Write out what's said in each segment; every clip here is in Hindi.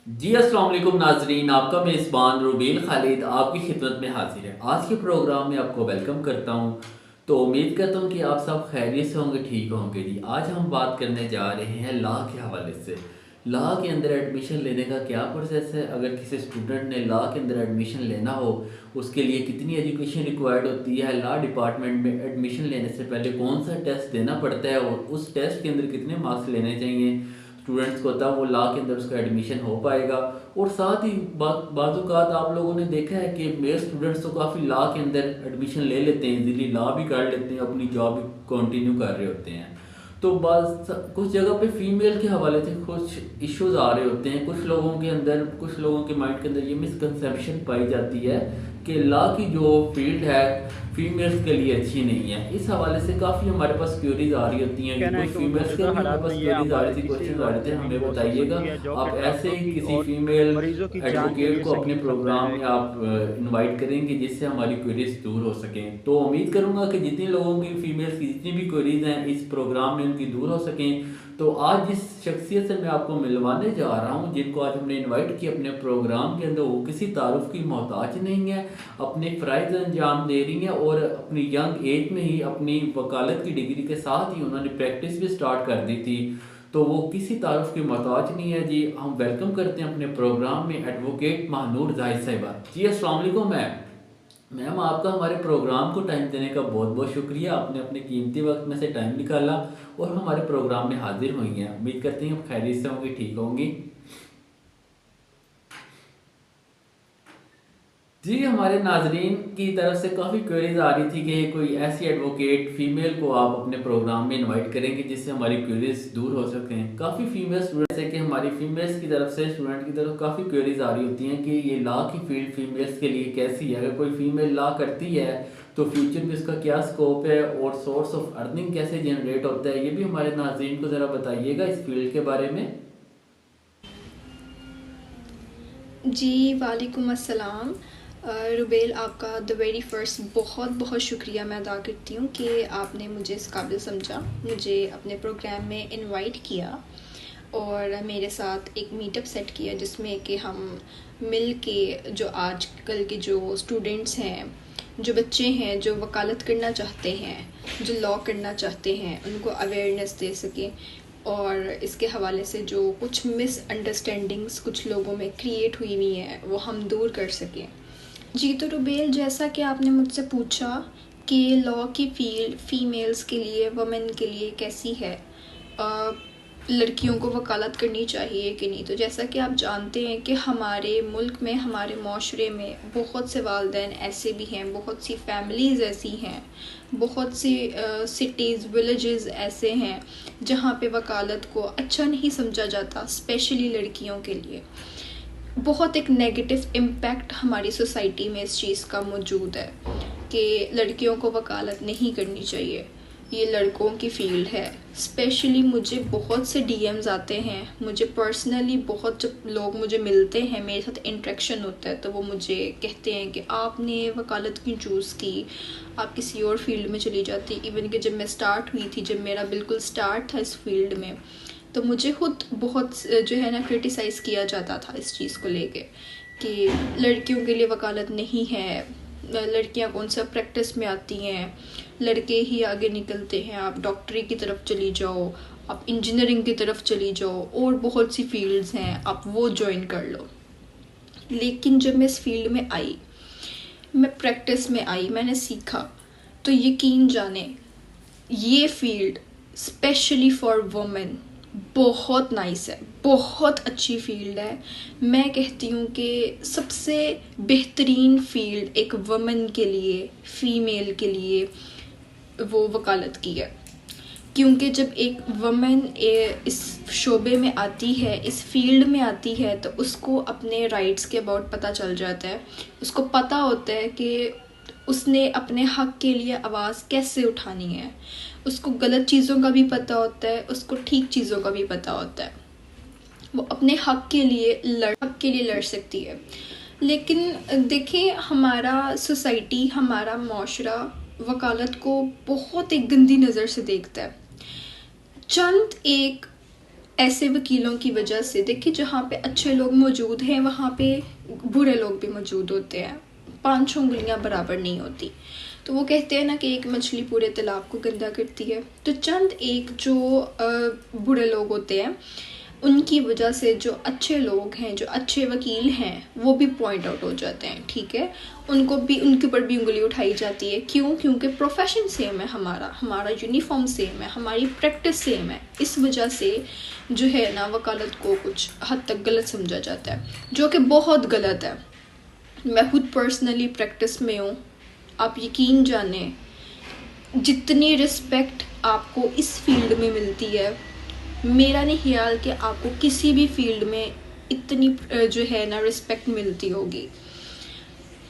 जी अस्सलाम वालेकुम नाजरीन, आपका मेज़बान रुबील खालिद आपकी खिदमत में हाजिर है। आज के प्रोग्राम में आपको वेलकम करता हूँ। तो उम्मीद करता हूँ कि आप सब खैरियत से होंगे, ठीक होंगे। जी आज हम बात करने जा रहे हैं लॉ के हवाले से। लॉ के अंदर एडमिशन लेने का क्या प्रोसेस है, अगर किसी स्टूडेंट ने लॉ के अंदर एडमिशन लेना हो उसके लिए कितनी एजुकेशन रिक्वायर्ड होती है, लॉ डिपार्टमेंट में एडमिशन लेने से पहले कौन सा टेस्ट देना पड़ता है और उस टेस्ट के अंदर कितने मार्क्स लेने चाहिए स्टूडेंट्स को, तब वो लॉ के अंदर उसका एडमिशन हो पाएगा। और साथ ही बाज़ात आप लोगों ने देखा है कि मेल स्टूडेंट्स तो काफ़ी लॉ के अंदर एडमिशन ले लेते हैं, इजीली लॉ भी कर लेते हैं, अपनी जॉब भी कंटिन्यू कर रहे होते हैं। तो बस कुछ जगह पे फीमेल के हवाले से कुछ इश्यूज आ रहे होते हैं, कुछ लोगों के अंदर, कुछ लोगों के माइंड के अंदर ये मिसकंसेप्शन पाई जाती है कि लॉ की जो फील्ड है फीमेल्स के लिए अच्छी नहीं है। इस हवाले से काफ़ी हमारे पास क्यूरीज आ रही होती हैं, कहना है कुछ कि फीमेल्स के मौजूदा भी हमारे हालात में पास ये आम क्यूरीज आ बात है, रही थी, किसी क्वेश्चन आ रहे औरत थे, ने भी हमें बहुत बताइएगा सख्ती है जॉब के आप ऐसे तकाज़ों ही की किसी और फीमेल मरीजों की जान के लिए एडवोकेट को सही अपने समझता प्रोग्राम है। में आप इनवाइट करेंगे जिससे हमारी क्वेरीज दूर हो सकें। तो उम्मीद करूंगा कि जितने लोगों की फीमेल्स की जितनी भी क्वेरीज हैं इस प्रोग्राम में उनकी दूर हो सकें। तो आज जिस शख्सियत से मैं आपको मिलवाने जा रहा हूं, जिनको आज हमने इनवाइट किया अपने प्रोग्राम के अंदर, वो किसी तारुफ की मोहताज नहीं है, अपने फ़राइज़ अंजाम दे रही हैं और अपनी यंग एज में ही अपनी वकालत की डिग्री के साथ ही उन्होंने प्रैक्टिस भी स्टार्ट कर दी थी। तो वो किसी तारुफ की मोहताज नहीं है। जी हम वेलकम करते हैं अपने प्रोग्राम में एडवोकेट महानूर जाहिद साहिबा। जी अस्सलाम वालेकुम मैम। मैम आपका हमारे प्रोग्राम को टाइम देने का बहुत बहुत शुक्रिया, आपने अपने कीमती वक्त में से टाइम निकाला और हमारे प्रोग्राम में हाजिर हुई हैं। उम्मीद करते हैं आप खैरियत से होंगी, ठीक होंगी। जी हमारे नाजरीन की तरफ से काफ़ी क्वेरीज आ रही थी कि कोई ऐसी एडवोकेट फीमेल को आप अपने प्रोग्राम में इनवाइट करेंगे जिससे हमारी क्वेरीज दूर हो सकें। काफ़ी फीमेल स्टूडेंट्स है कि हमारी फीमेल्स की तरफ से, स्टूडेंट की तरफ काफ़ी क्वेरीज आ रही होती हैं कि ये लॉ की फील्ड फीमेल्स के लिए कैसी है, अगर कोई फीमेल लॉ करती है तो फ्यूचर में उसका क्या स्कोप है और सोर्स ऑफ अर्निंग कैसे जनरेट होता है, ये भी हमारे नाजरीन को ज़रा बताइएगा इस फील्ड के बारे में। जी वालेकुम अस्सलाम। रुबेल, आपका द वेरी फ़र्स्ट बहुत बहुत शुक्रिया मैं अदा करती हूँ कि आपने मुझे इस काबिल समझा, मुझे अपने प्रोग्राम में इनवाइट किया और मेरे साथ एक मीटअप सेट किया जिसमें कि हम मिल के जो आजकल के जो स्टूडेंट्स हैं, जो बच्चे हैं, जो वकालत करना चाहते हैं, जो लॉ करना चाहते हैं, उनको अवेयरनेस दे सकें और इसके हवाले से जो कुछ मिसअंडरस्टैंडिंग्स कुछ लोगों में क्रिएट हुई हुई हैं वो हम दूर कर सकें। जी तो रुबेल, जैसा कि आपने मुझसे पूछा कि लॉ की फ़ील्ड फ़ीमेल्स के लिए, वुमेन के लिए कैसी है, अ, लड़कियों को वकालत करनी चाहिए कि नहीं, तो जैसा कि आप जानते हैं कि हमारे मुल्क में, हमारे माशरे में बहुत से वालिदैन ऐसे भी हैं, बहुत सी फैमिलीज़ ऐसी हैं, बहुत सी सिटीज़, विलेजेस ऐसे हैं जहाँ पे वकालत को अच्छा नहीं समझा जाता, स्पेशली लड़कियों के लिए। बहुत एक नेगेटिव इम्पैक्ट हमारी सोसाइटी में इस चीज़ का मौजूद है कि लड़कियों को वकालत नहीं करनी चाहिए, ये लड़कों की फ़ील्ड है। स्पेशली मुझे बहुत से डीएम्स आते हैं, मुझे पर्सनली बहुत, जब लोग मुझे मिलते हैं, मेरे साथ इंटरेक्शन होता है, तो वो मुझे कहते हैं कि आपने वकालत क्यों चूज़ की, आप किसी और फील्ड में चली जाती। इवन कि जब मैं स्टार्ट हुई थी, जब मेरा बिल्कुल स्टार्ट था इस फील्ड में, तो मुझे खुद बहुत जो है ना क्रिटिसाइज़ किया जाता था इस चीज़ को लेके कि लड़कियों के लिए वकालत नहीं है, लड़कियां कौन सा प्रैक्टिस में आती हैं, लड़के ही आगे निकलते हैं, आप डॉक्टरी की तरफ चली जाओ, आप इंजीनियरिंग की तरफ चली जाओ, और बहुत सी फील्ड्स हैं, आप वो ज्वाइन कर लो। लेकिन जब मैं इस फील्ड में आई, मैं प्रैक्टिस में आई, मैंने सीखा, तो यकीन जाने ये फील्ड स्पेशली फॉर वुमेन बहुत नाइस है, बहुत अच्छी फील्ड है। मैं कहती हूँ कि सबसे बेहतरीन फील्ड एक वुमेन के लिए, फ़ीमेल के लिए, वो वकालत की है। क्योंकि जब एक वुमेन इस शोबे में आती है, इस फील्ड में आती है, तो उसको अपने राइट्स के अबाउट पता चल जाता है, उसको पता होता है कि उसने अपने हक़ के लिए आवाज़ कैसे उठानी है, उसको गलत चीज़ों का भी पता होता है, उसको ठीक चीज़ों का भी पता होता है, वो अपने हक़ के लिए लड़ सकती है। लेकिन देखिए, हमारा सोसाइटी, हमारा माशरा वकालत को बहुत एक गंदी नज़र से देखता है। चंद एक ऐसे वकीलों की वजह से देखिए, जहाँ पे अच्छे लोग मौजूद हैं वहाँ पे बुरे लोग भी मौजूद होते हैं, 5 उंगलियां बराबर नहीं होती। तो वो कहते हैं ना कि एक मछली पूरे तालाब को गंदा करती है। तो चंद एक जो बुरे लोग होते हैं, उनकी वजह से जो अच्छे लोग हैं, जो अच्छे वकील हैं, वो भी पॉइंट आउट हो जाते हैं, ठीक है। उनको भी, उनके ऊपर भी उंगली उठाई जाती है। क्यों? क्योंकि प्रोफेशन सेम है, हमारा यूनिफॉर्म सेम है, हमारी प्रैक्टिस सेम है। इस वजह से जो है ना, वकालत को कुछ हद तक गलत समझा जाता है, जो कि बहुत गलत है। मैं खुद पर्सनली प्रैक्टिस में हूँ। आप यकीन जाने, जितनी रिस्पेक्ट आपको इस फील्ड में मिलती है, मेरा नहीं ख्याल कि आपको किसी भी फील्ड में इतनी जो है ना रिस्पेक्ट मिलती होगी।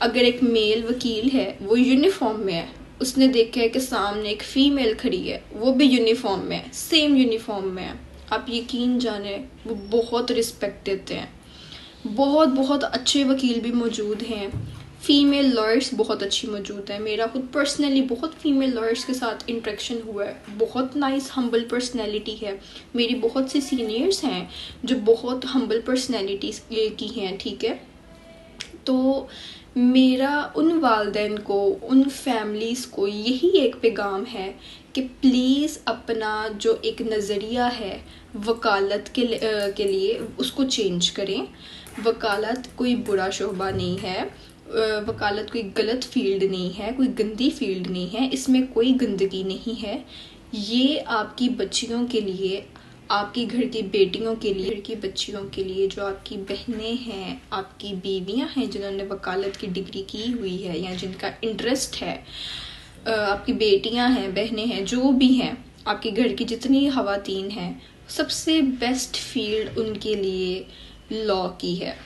अगर एक मेल वकील है, वो यूनिफॉर्म में है, उसने देखा है कि सामने एक फ़ीमेल खड़ी है, वो भी यूनिफॉर्म में है, सेम यूनिफॉर्म में है, आप यकीन जाने वो बहुत रिस्पेक्ट देते हैं। बहुत बहुत अच्छे वकील भी मौजूद हैं, फ़ीमेल लॉयर्स बहुत अच्छी मौजूद है। मेरा खुद पर्सनली बहुत फ़ीमेल लॉयर्स के साथ इंटरेक्शन हुआ है। बहुत नाइस हम्बल पर्सनैलिटी है। मेरी बहुत सी सीनियर्स हैं जो बहुत हम्बल पर्सनैलिटीज़ की हैं, ठीक है। तो मेरा उन वालिदैन को, उन फैमिलीज़ को यही एक पैगाम है कि प्लीज़ अपना जो एक नज़रिया है वकालत के लिए उसको चेंज करें। वकालत कोई बुरा शोबा नहीं है, वकालत कोई गलत फील्ड नहीं है, कोई गंदी फील्ड नहीं है, इसमें कोई गंदगी नहीं है। ये आपकी बच्चियों के लिए, आपकी घर की बेटियों के लिए, घर की बच्चियों के लिए, जो आपकी बहनें हैं, आपकी बीवियां हैं जिन्होंने वकालत की डिग्री की हुई है या जिनका इंटरेस्ट है, आपकी बेटियां हैं, बहनें हैं, जो भी हैं, आपके घर की जितनी ख़वातीन हैं, सबसे बेस्ट फील्ड उनके लिए लॉ की है।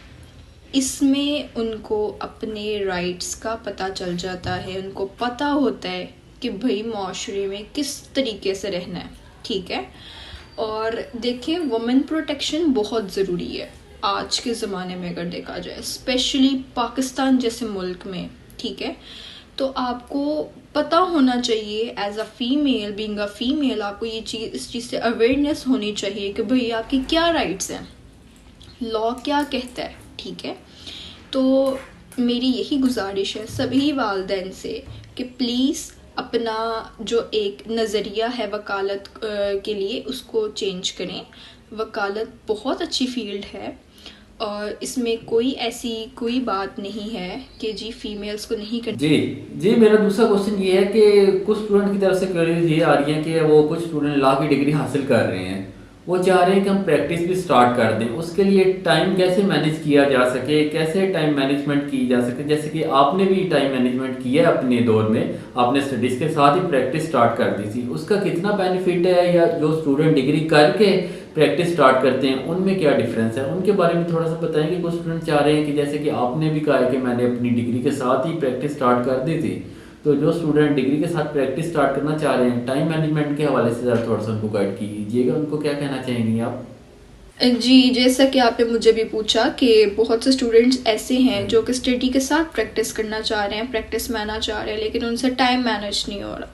इसमें उनको अपने राइट्स का पता चल जाता है, उनको पता होता है कि भाई माशरे में किस तरीके से रहना है, ठीक है। और देखिए, वुमेन प्रोटेक्शन बहुत ज़रूरी है आज के ज़माने में, अगर देखा जाए स्पेशली पाकिस्तान जैसे मुल्क में, ठीक है। तो आपको पता होना चाहिए as a female, being a female, आपको ये चीज़, इस चीज़ से अवेयरनेस होनी चाहिए कि भाई आपकी क्या राइट्स हैं, लॉ क्या कहता है, ठीक है। तो मेरी यही गुजारिश है सभी वालिदैन से कि प्लीज़ अपना जो एक नज़रिया है वकालत के लिए उसको चेंज करें। वकालत बहुत अच्छी फील्ड है और इसमें कोई बात नहीं है कि जी फीमेल्स को नहीं करना। जी, मेरा दूसरा क्वेश्चन ये है कि कुछ स्टूडेंट की तरफ से क्वेरीज ये आ रही हैं कि वो कुछ स्टूडेंट लॉ की डिग्री हासिल कर रहे हैं, वो चाह रहे हैं कि हम प्रैक्टिस भी स्टार्ट कर दें। उसके लिए टाइम कैसे मैनेज किया जा सके, कैसे टाइम मैनेजमेंट की जा सके। जैसे कि आपने भी टाइम मैनेजमेंट किया है अपने दौर में, आपने स्टडीज़ के साथ ही प्रैक्टिस स्टार्ट कर दी थी, उसका कितना बेनिफिट है, या जो स्टूडेंट डिग्री करके प्रैक्टिस स्टार्ट करते हैं उनमें क्या डिफरेंस है, उनके बारे में थोड़ा सा बताएंगे। कुछ स्टूडेंट चाह रहे हैं कि जैसे कि आपने भी कहा है कि मैंने अपनी डिग्री के साथ ही प्रैक्टिस स्टार्ट कर दी थी, तो जो स्टूडेंट डिग्री के साथ प्रैक्टिस स्टार्ट करना चाह रहे हैं, टाइम मैनेजमेंट के हवाले से ज़रा थोड़ा सा उनको गाइड कीजिएगा, उनको क्या कहना चाहेंगी आप? जी, जैसा कि आपने मुझे भी पूछा कि बहुत से स्टूडेंट्स ऐसे हैं जो कि स्टडी के साथ प्रैक्टिस करना चाह रहे हैं, प्रैक्टिस में आना चाह रहे हैं, लेकिन उनसे टाइम मैनेज नहीं हो रहा।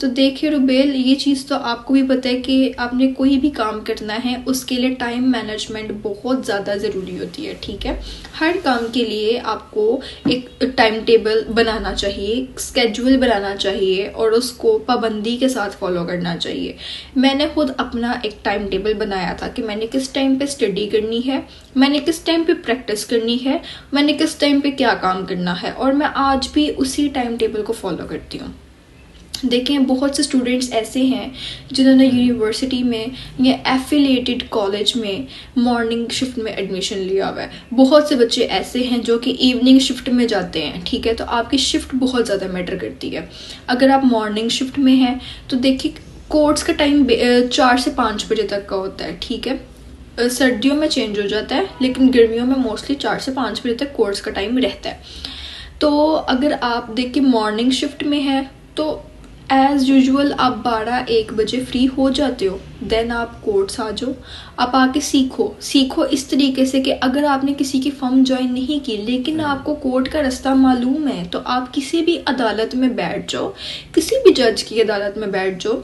तो देखिए रुबेल, ये चीज़ तो आपको भी पता है कि आपने कोई भी काम करना है उसके लिए टाइम मैनेजमेंट बहुत ज़्यादा ज़रूरी होती है, ठीक है। हर काम के लिए आपको एक टाइम टेबल बनाना चाहिए, स्केड्यूल बनाना चाहिए और उसको पाबंदी के साथ फॉलो करना चाहिए। मैंने खुद अपना एक टाइम टेबल बनाया था कि मैंने किस टाइम पे स्टडी करनी है, मैंने किस टाइम पे प्रैक्टिस करनी है, मैंने किस टाइम पे क्या काम करना है, और मैं आज भी उसी टाइम टेबल को फॉलो करती हूँ। देखें, बहुत से स्टूडेंट्स ऐसे हैं जिन्होंने यूनिवर्सिटी में या एफिलिएटेड कॉलेज में मॉर्निंग शिफ्ट में एडमिशन लिया हुआ है। बहुत से बच्चे ऐसे हैं जो कि इवनिंग शिफ्ट में जाते हैं, ठीक है। तो आपकी शिफ्ट बहुत ज़्यादा मैटर करती है। अगर आप मॉर्निंग शिफ्ट में हैं तो देखिए, कोर्ट्स का टाइम 4 से 5 बजे तक का होता है, ठीक है। सर्दियों में चेंज हो जाता है, लेकिन गर्मियों में मोस्टली 4 से 5 बजे तक कोर्स का टाइम रहता है। तो अगर आप देखिए मॉर्निंग शिफ्ट में है तो एज़ यूजुअल आप 12-1 बजे फ्री हो जाते हो, देन आप कोर्ट्स आ जाओ, आप आके सीखो इस तरीके से कि अगर आपने किसी की फर्म ज्वाइन नहीं की लेकिन आपको कोर्ट का रास्ता मालूम है, तो आप किसी भी अदालत में बैठ जाओ, किसी भी जज की अदालत में बैठ जाओ,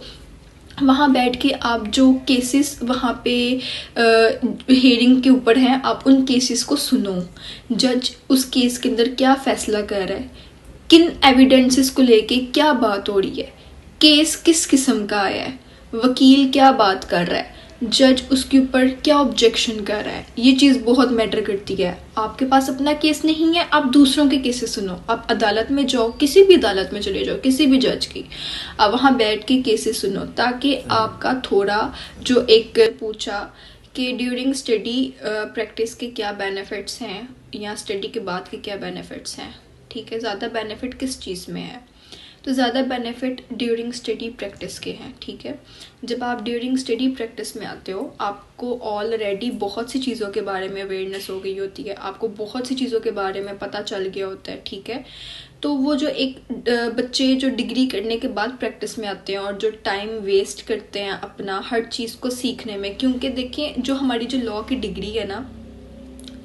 वहाँ बैठ के आप जो केसेस वहाँ पे हेयरिंग के ऊपर हैं, आप उन केसेस को सुनो। जज उस केस के अंदर क्या फैसला कर रहा है, किन एविडेंसेस को लेके क्या बात हो रही है, केस किस किस्म का आया है, वकील क्या बात कर रहा है, जज उसके ऊपर क्या ऑब्जेक्शन कर रहा है। ये चीज़ बहुत मैटर करती है। आपके पास अपना केस नहीं है, आप दूसरों के केसेस सुनो। आप अदालत में जाओ, किसी भी अदालत में चले जाओ, किसी भी जज की, आप वहाँ बैठ के केसेस सुनो, ताकि आपका थोड़ा जो एक पूछा कि ड्यूरिंग स्टडी प्रैक्टिस के क्या बेनिफिट्स हैं या स्टडी के बाद के क्या बेनिफिट्स हैं। ठीक है, ज़्यादा बेनिफिट किस चीज़ में है, तो ज़्यादा बेनिफिट ड्यूरिंग स्टडी प्रैक्टिस के हैं। ठीक है, जब आप ड्यूरिंग स्टडी प्रैक्टिस में आते हो, आपको ऑलरेडी बहुत सी चीज़ों के बारे में अवेयरनेस हो गई होती है, आपको बहुत सी चीज़ों के बारे में पता चल गया होता है। ठीक है, तो वो जो एक बच्चे जो डिग्री करने के बाद प्रैक्टिस में आते हैं और जो टाइम वेस्ट करते हैं अपना हर चीज़ को सीखने में, क्योंकि देखें जो हमारी जो लॉ की डिग्री है ना,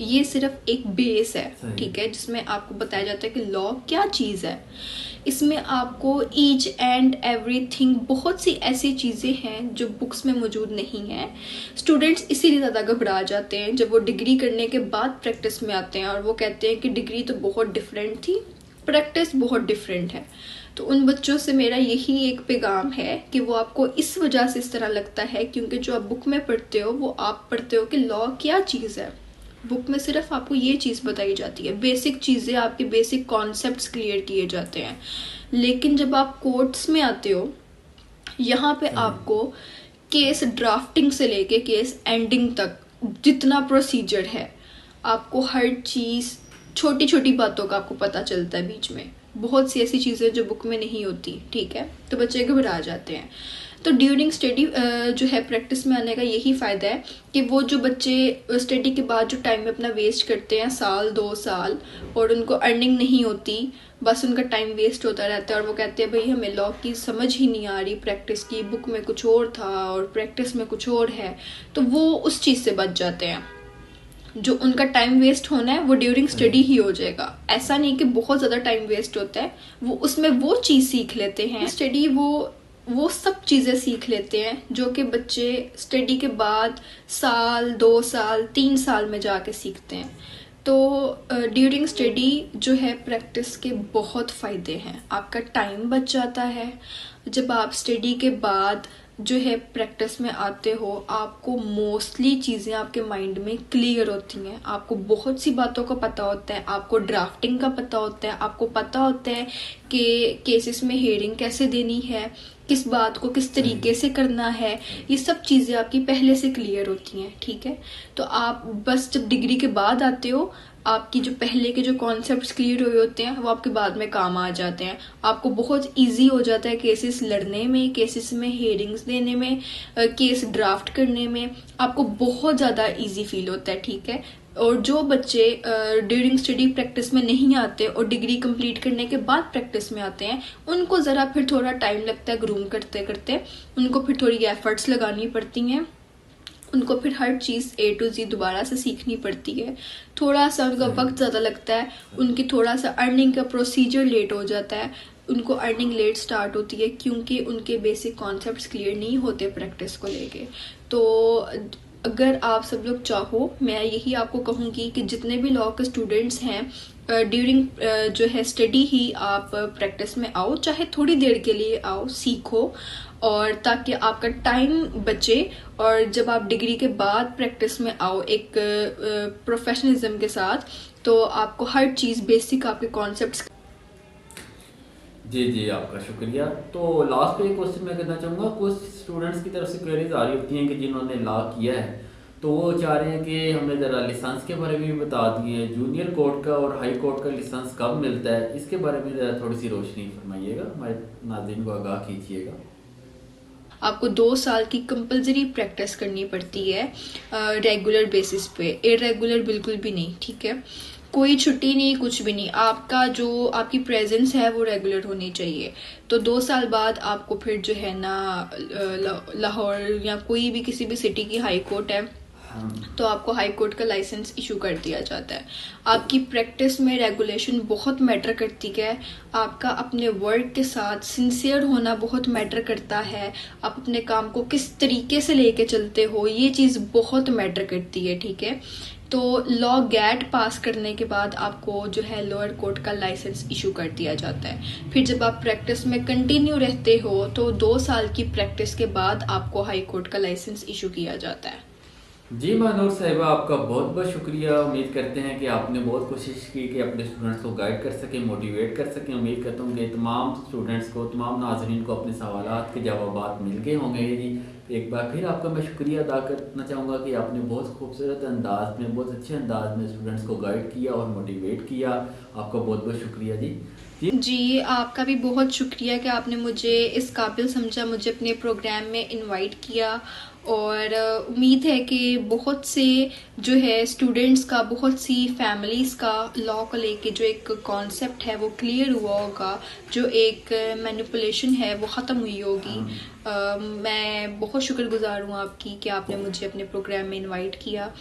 ये सिर्फ एक बेस है। ठीक है, जिसमें आपको बताया जाता है कि लॉ क्या चीज़ है। इसमें आपको ईच एंड एवरीथिंग, बहुत सी ऐसी चीज़ें हैं जो बुक्स में मौजूद नहीं हैं। स्टूडेंट्स इसीलिए ज़्यादा घबरा जाते हैं जब वो डिग्री करने के बाद प्रैक्टिस में आते हैं और वो कहते हैं कि डिग्री तो बहुत डिफरेंट थी, प्रैक्टिस बहुत डिफरेंट है। तो उन बच्चों से मेरा यही एक पैगाम है कि वो आपको इस वजह से इस तरह लगता है क्योंकि जो आप बुक में पढ़ते हो वो आप पढ़ते हो कि लॉ क्या चीज़ है। बुक में सिर्फ आपको ये चीज़ बताई जाती है, बेसिक चीज़ें, आपके बेसिक कॉन्सेप्ट्स क्लियर किए जाते हैं। लेकिन जब आप कोर्ट्स में आते हो, यहाँ पे आपको केस ड्राफ्टिंग से लेके केस एंडिंग तक जितना प्रोसीजर है, आपको हर चीज़, छोटी छोटी बातों का आपको पता चलता है। बीच में बहुत सी ऐसी चीज़ें जो बुक में नहीं होती। ठीक है, तो बच्चे घबरा जाते हैं। तो ड्यूरिंग स्टडी जो है प्रैक्टिस में आने का यही फ़ायदा है कि वो जो बच्चे स्टडी के बाद जो टाइम अपना वेस्ट करते हैं 1-2 साल और उनको अर्निंग नहीं होती, बस उनका टाइम वेस्ट होता रहता है और वो कहते हैं भाई हमें लॉ की समझ ही नहीं आ रही, प्रैक्टिस की बुक में कुछ और था और प्रैक्टिस में कुछ और है, तो वो उस चीज़ से बच जाते हैं। जो उनका टाइम वेस्ट होना है वो ड्यूरिंग स्टडी ही हो जाएगा। ऐसा नहीं कि बहुत ज़्यादा टाइम वेस्ट होता है, वो उसमें वो चीज़ सीख लेते हैं। स्टडी वो सब चीज़ें सीख लेते हैं जो कि बच्चे स्टडी के बाद 1-2 साल 3 साल में जाके सीखते हैं। तो ड्यूरिंग स्टडी जो है प्रैक्टिस के बहुत फ़ायदे हैं। आपका टाइम बच जाता है। जब आप स्टडी के बाद जो है प्रैक्टिस में आते हो, आपको मोस्टली चीज़ें आपके माइंड में क्लियर होती हैं। आपको बहुत सी बातों का पता होता है, आपको ड्राफ्टिंग का पता होता है, आपको पता होता है कि केसेस में हेयरिंग कैसे देनी है, किस बात को किस तरीके से करना है। ये सब चीज़ें आपकी पहले से क्लियर होती हैं। ठीक है, तो आप बस जब डिग्री के बाद आते हो, आपकी जो पहले के जो कॉन्सेप्ट्स क्लियर हुए होते हैं वो आपके बाद में काम आ जाते हैं। आपको बहुत इजी हो जाता है केसेस लड़ने में, केसेस में हेयरिंग्स देने में, केस ड्राफ्ट करने में, आपको बहुत ज़्यादा इजी फील होता है। ठीक है, और जो बच्चे ड्यूरिंग स्टडी प्रैक्टिस में नहीं आते और डिग्री कंप्लीट करने के बाद प्रैक्टिस में आते हैं, उनको ज़रा फिर थोड़ा टाइम लगता है ग्रूम करते करते, उनको फिर थोड़ी एफर्ट्स लगानी पड़ती हैं, उनको फिर हर चीज़ A to Z दोबारा से सीखनी पड़ती है। थोड़ा सा उनका वक्त ज़्यादा लगता है, उनकी थोड़ा सा अर्निंग का प्रोसीजर लेट हो जाता है, उनको अर्निंग लेट स्टार्ट होती है क्योंकि उनके बेसिक कॉन्सेप्ट्स क्लियर नहीं होते प्रैक्टिस को लेके। तो अगर आप सब लोग चाहो, मैं यही आपको कहूँगी कि जितने भी लॉ के स्टूडेंट्स हैं, ड्यूरिंग जो है स्टडी ही आप प्रैक्टिस में आओ, चाहे थोड़ी देर के लिए आओ, सीखो, और ताकि आपका टाइम बचे। और जब आप डिग्री के बाद प्रैक्टिस में आओ एक प्रोफेशनलिज्म के साथ, तो आपको हर चीज़ बेसिक आपके कॉन्सेप्ट्स। जी आपका शुक्रिया। तो लास्ट पे एक क्वेश्चन मैं करना चाहूँगा। कुछ स्टूडेंट्स की तरफ से क्वेरीज आ रही होती हैं कि जिन्होंने लॉ किया है तो वो चाह रहे हैं कि हमें ज़रा लाइसेंस के बारे में भी बता दिए, जूनियर कोर्ट का और हाई कोर्ट का लाइसेंस कब मिलता है, इसके बारे में ज़रा थोड़ी सी रोशनी फरमाइएगा, हमारे नाज़रीन को आगाह कीजिएगा। आपको 2 साल की कंपलसरी प्रैक्टिस करनी पड़ती है रेगुलर बेसिस पे, इरेगुलर बिल्कुल भी नहीं। ठीक है, कोई छुट्टी नहीं, कुछ भी नहीं, आपका जो आपकी प्रेजेंस है वो रेगुलर होनी चाहिए। तो 2 साल बाद आपको फिर जो है ना लाहौर या कोई भी किसी भी सिटी की हाई कोर्ट है तो आपको हाई कोर्ट का लाइसेंस इशू कर दिया जाता है। आपकी प्रैक्टिस में रेगुलेशन बहुत मैटर करती है। आपका अपने वर्क के साथ सिंसियर होना बहुत मैटर करता है। आप अपने काम को किस तरीके से लेके चलते हो, ये चीज़ बहुत मैटर करती है, ठीक है। तो लॉ गैट पास करने के बाद आपको जो है लोअर कोर्ट का लाइसेंस इशू कर दिया जाता है। फिर जब आप प्रैक्टिस में कंटिन्यू रहते हो तो 2 साल की प्रैक्टिस के बाद आपको हाई कोर्ट का लाइसेंस इशू किया जाता है। जी महानूर साहिबा, आपका बहुत बहुत शुक्रिया। उम्मीद करते हैं कि आपने बहुत कोशिश की कि अपने स्टूडेंट्स को गाइड कर सकें, मोटिवेट कर सकें। उम्मीद करता हूँ कि तमाम स्टूडेंट्स को, तमाम नाजरीन को अपने सवालात के जवाबात मिल गए होंगे जी। एक बार फिर आपका मैं शुक्रिया अदा करना चाहूँगा कि आपने बहुत खूबसूरत अंदाज में, बहुत अच्छे अंदाज में स्टूडेंट्स को गाइड किया और मोटिवेट किया। आपका बहुत बहुत शुक्रिया जी। जी, आपका भी बहुत शुक्रिया कि आपने मुझे इस काबिल समझा, मुझे अपने प्रोग्राम में इनवाइट किया। और उम्मीद है कि बहुत से जो है स्टूडेंट्स का, बहुत सी फैमिलीज़ का लॉ को लेके जो एक कॉन्सेप्ट है वो क्लियर हुआ होगा, जो एक मैनिपुलेशन है वो ख़त्म हुई होगी। मैं बहुत शुक्रगुजार हूँ आपकी कि आपने मुझे अपने प्रोग्राम में इनवाइट किया।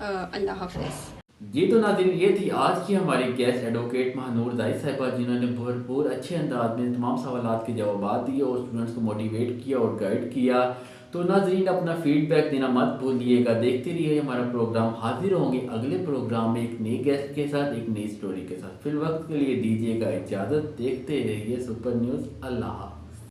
अल्लाह हाफ़िज़। जी तो नाज़रीन, ये थी आज की हमारी गेस्ट एडवोकेट महानूर जाहिद साहिबा, जिन्होंने भरपूर अच्छे अंदाज में तमाम सवालात के जवाब दिए और स्टूडेंट्स को मोटिवेट किया और गाइड किया। तो नाज़रीन, अपना फीडबैक देना मत भूलिएगा। देखते रहिए हमारा प्रोग्राम। हाजिर होंगे अगले प्रोग्राम में एक नई गेस्ट के साथ, एक नई स्टोरी के साथ। फिर वक्त के लिए दीजिएगा इजाज़त। देखते रहिए सुपर न्यूज़। अल्लाह।